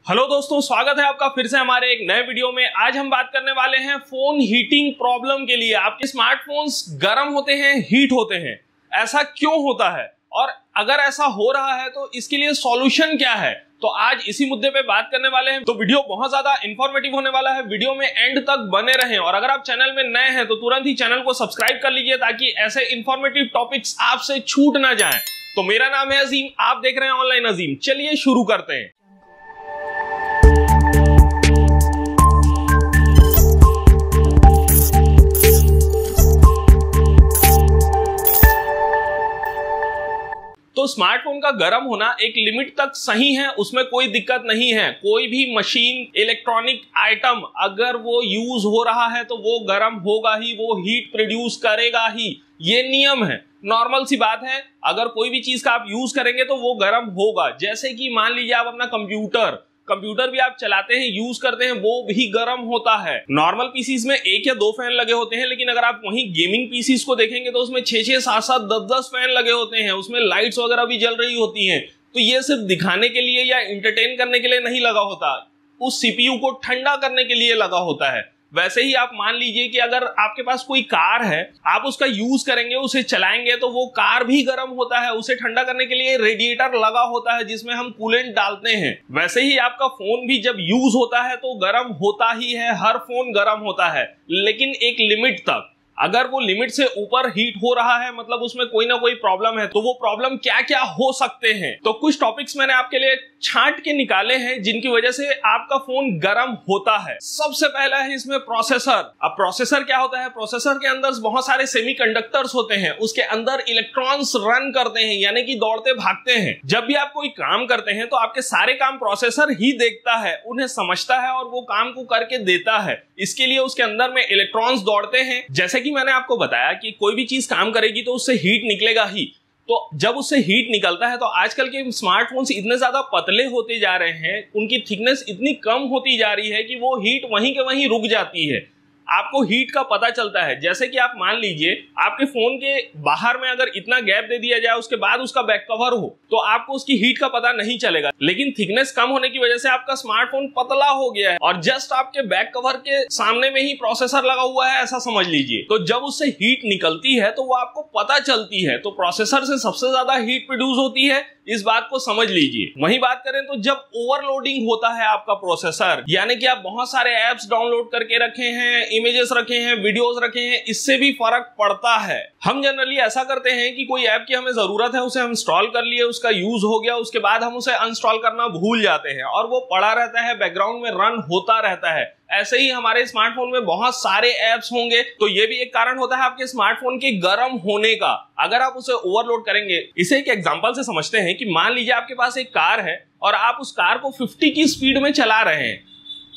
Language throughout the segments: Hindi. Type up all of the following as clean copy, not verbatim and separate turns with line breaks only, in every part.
हेलो दोस्तों, स्वागत है आपका फिर से हमारे एक नए वीडियो में। आज हम बात करने वाले हैं फोन हीटिंग प्रॉब्लम के लिए। आपके स्मार्टफोन्स गर्म होते हैं, हीट होते हैं, ऐसा क्यों होता है और अगर ऐसा हो रहा है तो इसके लिए सॉल्यूशन क्या है, तो आज इसी मुद्दे पे बात करने वाले हैं। तो वीडियो बहुत ज्यादा इंफॉर्मेटिव होने वाला है, वीडियो में एंड तक बने रहें। और अगर आप चैनल में नए हैं तो तुरंत ही चैनल को सब्सक्राइब कर लीजिए ताकि ऐसे इंफॉर्मेटिव टॉपिक्स आपसे छूट ना जाएं। तो मेरा नाम है अजीम, आप देख रहे हैं ऑनलाइन अजीम। चलिए शुरू करते हैं। तो स्मार्टफोन का गर्म होना एक लिमिट तक सही है, उसमें कोई दिक्कत नहीं है। कोई भी मशीन, इलेक्ट्रॉनिक आइटम अगर वो यूज हो रहा है तो वो गर्म होगा ही, वो हीट प्रोड्यूस करेगा ही, ये नियम है, नॉर्मल सी बात है। अगर कोई भी चीज का आप यूज करेंगे तो वो गर्म होगा। जैसे कि मान लीजिए आप अपना कंप्यूटर भी आप चलाते हैं, यूज करते हैं, वो भी गर्म होता है। नॉर्मल पीसीज में 1 या 2 फैन लगे होते हैं, लेकिन अगर आप वहीं गेमिंग पीसीज को देखेंगे तो उसमें 6-6, 7-7, 10-10 फैन लगे होते हैं, उसमें लाइट्स वगैरह भी जल रही होती हैं। तो ये सिर्फ दिखाने के लिए या एंटरटेन करने के लिए नहीं लगा होता, उस सीपीयू को ठंडा करने के लिए लगा होता है। वैसे ही आप मान लीजिए कि अगर आपके पास कोई कार है, आप उसका यूज करेंगे, उसे चलाएंगे तो वो कार भी गर्म होता है। उसे ठंडा करने के लिए रेडिएटर लगा होता है जिसमें हम कूलेंट डालते हैं। वैसे ही आपका फोन भी जब यूज होता है तो गर्म होता ही है, हर फोन गर्म होता है, लेकिन एक लिमिट तक। अगर वो लिमिट से ऊपर हीट हो रहा है मतलब उसमें कोई ना कोई प्रॉब्लम है। तो वो प्रॉब्लम क्या क्या हो सकते हैं, तो कुछ टॉपिक्स मैंने आपके लिए छांट के निकाले हैं जिनकी वजह से आपका फोन गर्म होता है। सबसे पहला है इसमें प्रोसेसर। अब प्रोसेसर क्या होता है? प्रोसेसर के अंदर बहुत सारे सेमीकंडक्टर्स होते हैं, उसके अंदर इलेक्ट्रॉन्स रन करते हैं, यानी कि दौड़ते भागते हैं। जब भी आप कोई काम करते हैं तो आपके सारे काम प्रोसेसर ही देखता है, उन्हें समझता है और वो काम को करके देता है। इसके लिए उसके अंदर में इलेक्ट्रॉन्स दौड़ते हैं। जैसे कि मैंने आपको बताया कि कोई भी चीज काम करेगी तो उससे हीट निकलेगा ही। तो जब उससे हीट निकलता है तो आजकल के स्मार्टफोन्स इतने ज्यादा पतले होते जा रहे हैं, उनकी थिकनेस इतनी कम होती जा रही है कि वो हीट वहीं के वहीं रुक जाती है। आपको हीट का पता चलता है। जैसे कि आप मान लीजिए आपके फोन के बाहर में अगर इतना गैप दे दिया जाए, उसके बाद उसका बैक कवर हो, तो आपको उसकी हीट का पता नहीं चलेगा। लेकिन थिकनेस कम होने की वजह से आपका स्मार्टफोन पतला हो गया है और जस्ट आपके बैक कवर के सामने में ही प्रोसेसर लगा हुआ है, ऐसा समझ लीजिए। तो जब उससे हीट निकलती है तो वो आपको पता चलती है। तो प्रोसेसर से सबसे ज्यादा हीट प्रोड्यूस होती है, इस बात को समझ लीजिए। वहीं बात करें तो जब ओवरलोडिंग होता है आपका प्रोसेसर, यानी कि आप बहुत सारे एप्स डाउनलोड करके रखे हैं, इमेजेस रखे हैं, वीडियोस रखे हैं, इससे भी फर्क पड़ता है। हम जनरली ऐसा करते हैं कि कोई ऐप की हमें जरूरत है, उसे हम इंस्टॉल कर लिए, उसका यूज हो गया, उसके बाद हम उसे अनइंस्टॉल करना भूल जाते हैं और वो पड़ा रहता है, बैकग्राउंड में रन होता रहता है। ऐसे ही हमारे स्मार्टफोन में बहुत सारे ऐप्स होंगे, तो ये भी एक कारण होता है आपके स्मार्टफोन के गर्म होने का, अगर आप उसे ओवरलोड करेंगे। इसे एक एग्जांपल से समझते हैं कि मान लीजिए आपके पास एक कार है और आप उस कार को 50 की स्पीड में चला रहे हैं।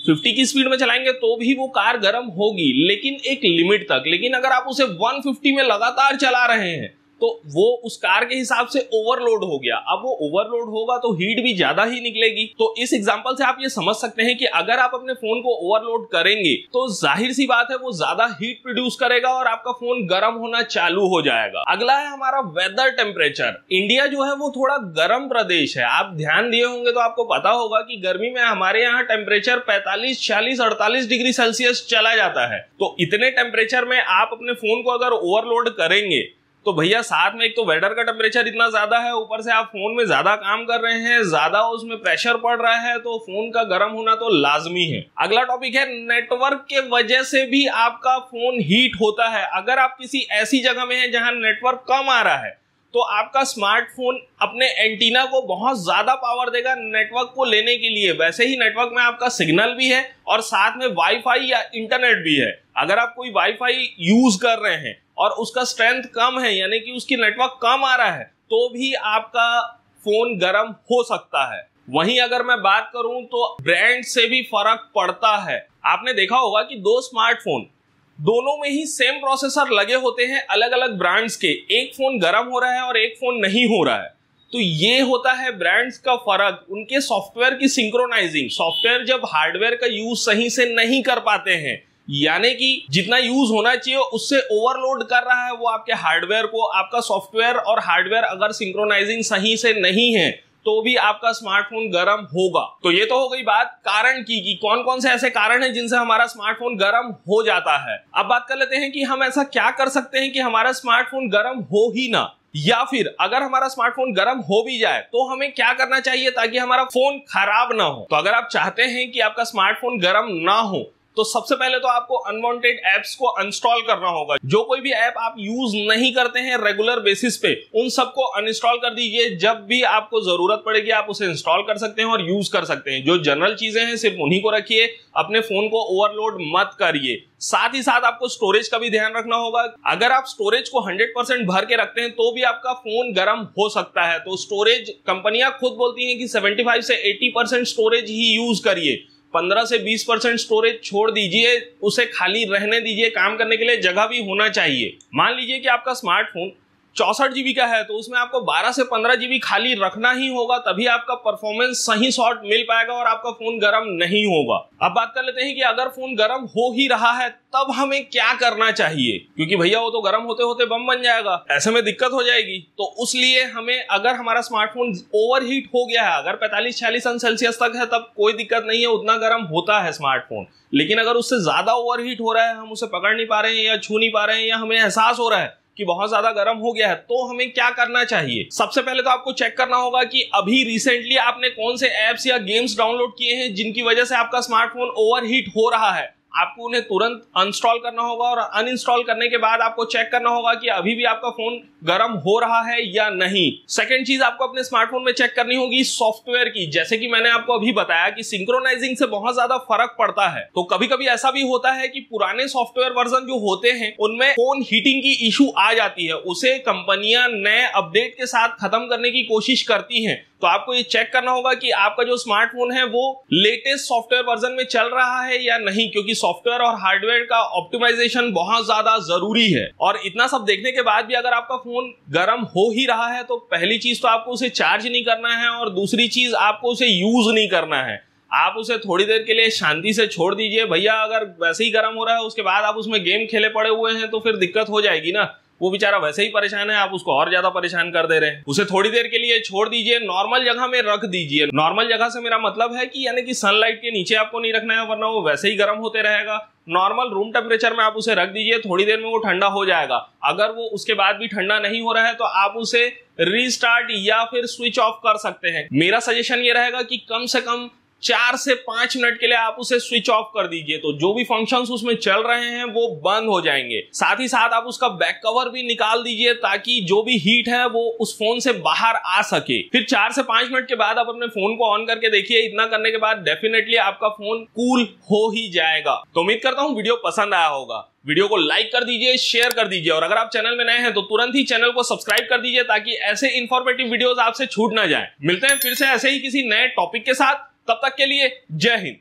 50 की स्पीड में चलाएंगे तो भी वो कार गर्म होगी, लेकिन एक लिमिट तक। लेकिन अगर आप उसे 150 में लगातार चला रहे हैं तो वो उस कार के हिसाब से ओवरलोड हो गया। अब वो ओवरलोड होगा तो हीट भी ज्यादा ही निकलेगी। तो इस एग्जांपल से आप ये समझ सकते हैं कि अगर आप अपने फोन को ओवरलोड करेंगे तो जाहिर सी बात है वो ज्यादा हीट प्रोड्यूस करेगा और आपका फोन गर्म होना चालू हो जाएगा। अगला है हमारा वेदर टेम्परेचर। इंडिया जो है वो थोड़ा गर्म प्रदेश है, आप ध्यान दिए होंगे तो आपको पता होगा कि गर्मी में हमारे यहाँ टेम्परेचर 45, 46, 48 डिग्री सेल्सियस चला जाता है। तो इतने टेम्परेचर में आप अपने फोन को अगर ओवरलोड करेंगे तो भैया साथ में एक तो वेदर का टेम्परेचर इतना ज्यादा है, ऊपर से आप फोन में ज्यादा काम कर रहे हैं, ज्यादा उसमें प्रेशर पड़ रहा है, तो फोन का गर्म होना तो लाजमी है। अगला टॉपिक है नेटवर्क के वजह से भी आपका फोन हीट होता है। अगर आप किसी ऐसी जगह में हैं जहां नेटवर्क कम आ रहा है तो आपका स्मार्टफोन अपने एंटीना को बहुत ज्यादा पावर देगा नेटवर्क को लेने के लिए। वैसे ही नेटवर्क में आपका सिग्नल भी है और साथ में वाईफाई या इंटरनेट भी है। अगर आप कोई वाईफाई यूज कर रहे हैं और उसका स्ट्रेंथ कम है, यानी कि उसकी नेटवर्क कम आ रहा है, तो भी आपका फोन गर्म हो सकता है। वहीं अगर मैं बात करूं तो ब्रांड से भी फर्क पड़ता है। आपने देखा होगा कि 2 स्मार्टफोन, दोनों में ही सेम प्रोसेसर लगे होते हैं, अलग अलग ब्रांड्स के। एक फोन गर्म हो रहा है और एक फोन नहीं हो रहा है। तो ये होता है ब्रांड्स का फर्क, उनके सॉफ्टवेयर की सिंक्रोनाइजिंग। सॉफ्टवेयर जब हार्डवेयर का यूज सही से नहीं कर पाते हैं, यानी कि जितना यूज होना चाहिए उससे ओवरलोड कर रहा है वो आपके हार्डवेयर को। आपका सॉफ्टवेयर और हार्डवेयर अगर सिंक्रोनाइजिंग सही से नहीं है तो भी आपका स्मार्टफोन गर्म होगा। तो ये तो हो गई बात कारण की कौन कौन से ऐसे कारण हैं जिनसे हमारा स्मार्टफोन गर्म हो जाता है। अब बात कर लेते हैं कि हम ऐसा क्या कर सकते हैं कि हमारा स्मार्टफोन गर्म हो ही ना, या फिर अगर हमारा स्मार्टफोन गर्म हो भी जाए तो हमें क्या करना चाहिए ताकि हमारा फोन खराब ना हो। तो अगर आप चाहते हैं कि आपका स्मार्टफोन गर्म ना हो तो सबसे पहले तो आपको अनवांटेड एप्स को अनइंस्टॉल करना होगा। जो कोई भी ऐप आप यूज नहीं करते हैं रेगुलर बेसिस पे, उन सबको अनइंस्टॉल कर दीजिए। जब भी आपको जरूरत पड़ेगी आप उसे इंस्टॉल कर सकते हैं और यूज कर सकते हैं। जो जनरल चीजें हैं सिर्फ उन्हीं को रखिए, अपने फोन को ओवरलोड मत करिए। साथ ही साथ आपको स्टोरेज का भी ध्यान रखना होगा। अगर आप स्टोरेज को 100% भर के रखते हैं तो भी आपका फोन गर्म हो सकता है। तो स्टोरेज कंपनियां खुद बोलती हैं कि 75 से 80% स्टोरेज ही यूज करिए। 15 से 20% स्टोरेज छोड़ दीजिए, उसे खाली रहने दीजिए। काम करने के लिए जगह भी होना चाहिए। मान लीजिए कि आपका स्मार्टफोन 64 GB का है तो उसमें आपको 12 से 15 GB खाली रखना ही होगा, तभी आपका परफॉर्मेंस सही शॉट मिल पाएगा और आपका फोन गर्म नहीं होगा। अब बात कर लेते हैं कि अगर फोन गर्म हो ही रहा है तब हमें क्या करना चाहिए, क्योंकि भैया वो तो गर्म होते होते बम बन जाएगा, ऐसे में दिक्कत हो जाएगी। तो उसलिए हमें, अगर हमारा स्मार्टफोन ओवरहीट हो गया है, अगर 45-46 अंश सेल्सियस तक है तब कोई दिक्कत नहीं है, उतना गर्म होता है स्मार्टफोन। लेकिन अगर उससे ज्यादा ओवरहीट हो रहा है, हम उसे पकड़ नहीं पा रहे हैं या छू नहीं पा रहे हैं, या हमें एहसास हो रहा है कि बहुत ज्यादा गर्म हो गया है, तो हमें क्या करना चाहिए। सबसे पहले तो आपको चेक करना होगा कि अभी रिसेंटली आपने कौन से एप्स या गेम्स डाउनलोड किए हैं जिनकी वजह से आपका स्मार्टफोन ओवरहीट हो रहा है। आपको उन्हें तुरंत अनइंस्टॉल करना होगा और अनइंस्टॉल करने के बाद आपको चेक करना होगा कि अभी भी आपका फोन गर्म हो रहा है या नहीं। सेकंड चीज आपको अपने स्मार्टफोन में चेक करनी होगी सॉफ्टवेयर की। जैसे कि मैंने आपको अभी बताया कि सिंक्रोनाइजिंग से बहुत ज्यादा फर्क पड़ता है। तो कभी कभी ऐसा भी होता है कि पुराने सॉफ्टवेयर वर्जन जो होते हैं उनमें फोन हीटिंग की इशू आ जाती है, उसे कंपनियां नए अपडेट के साथ खत्म करने की कोशिश करती हैं। तो आपको ये चेक करना होगा कि आपका जो स्मार्टफोन है वो लेटेस्ट सॉफ्टवेयर वर्जन में चल रहा है या नहीं, क्योंकि सॉफ्टवेयर और हार्डवेयर का ऑप्टिमाइजेशन बहुत ज्यादा जरूरी है। और इतना सब देखने के बाद भी अगर आपका फोन गर्म हो ही रहा है तो पहली चीज तो आपको उसे चार्ज नहीं करना है और दूसरी चीज आपको उसे यूज नहीं करना है। आप उसे थोड़ी देर के लिए शांति से छोड़ दीजिए। भैया अगर वैसे ही गर्म हो रहा है उसके बाद आप उसमें गेम खेले पड़े हुए हैं तो फिर दिक्कत हो जाएगी ना। वो बेचारा वैसे ही परेशान है, आप उसको और ज्यादा परेशान कर दे रहे हैं। उसे थोड़ी देर के लिए छोड़ दीजिए, नॉर्मल जगह में रख दीजिए। नॉर्मल जगह से मेरा मतलब है कि यानी कि सनलाइट के नीचे आपको नहीं रखना है, वरना वो वैसे ही गर्म होते रहेगा। नॉर्मल रूम टेम्परेचर में आप उसे रख दीजिए, थोड़ी देर में वो ठंडा हो जाएगा। अगर वो उसके बाद भी ठंडा नहीं हो रहा है तो आप उसे रीस्टार्ट या फिर स्विच ऑफ कर सकते हैं। मेरा सजेशन ये रहेगा कि कम से कम 4 से 5 मिनट के लिए आप उसे स्विच ऑफ कर दीजिए, तो जो भी फंक्शंस उसमें चल रहे हैं वो बंद हो जाएंगे। साथ ही साथ आप उसका बैक कवर भी निकाल दीजिए ताकि जो भी हीट है वो उस फोन से बाहर आ सके। फिर 4 से 5 मिनट के बाद आप अपने फोन को ऑन करके देखिए। इतना करने के बाद डेफिनेटली आपका फोन कूल हो ही जाएगा। तो उम्मीद करता हूं वीडियो पसंद आया होगा। वीडियो को लाइक कर दीजिए, शेयर कर दीजिए, और अगर आप चैनल में नए हैं तो तुरंत ही चैनल को सब्सक्राइब कर दीजिए ताकि ऐसे इंफॉर्मेटिव वीडियोस आपसे छूट ना जाए। मिलते हैं फिर से ऐसे ही किसी नए टॉपिक के साथ, तब तक के लिए जय हिंद।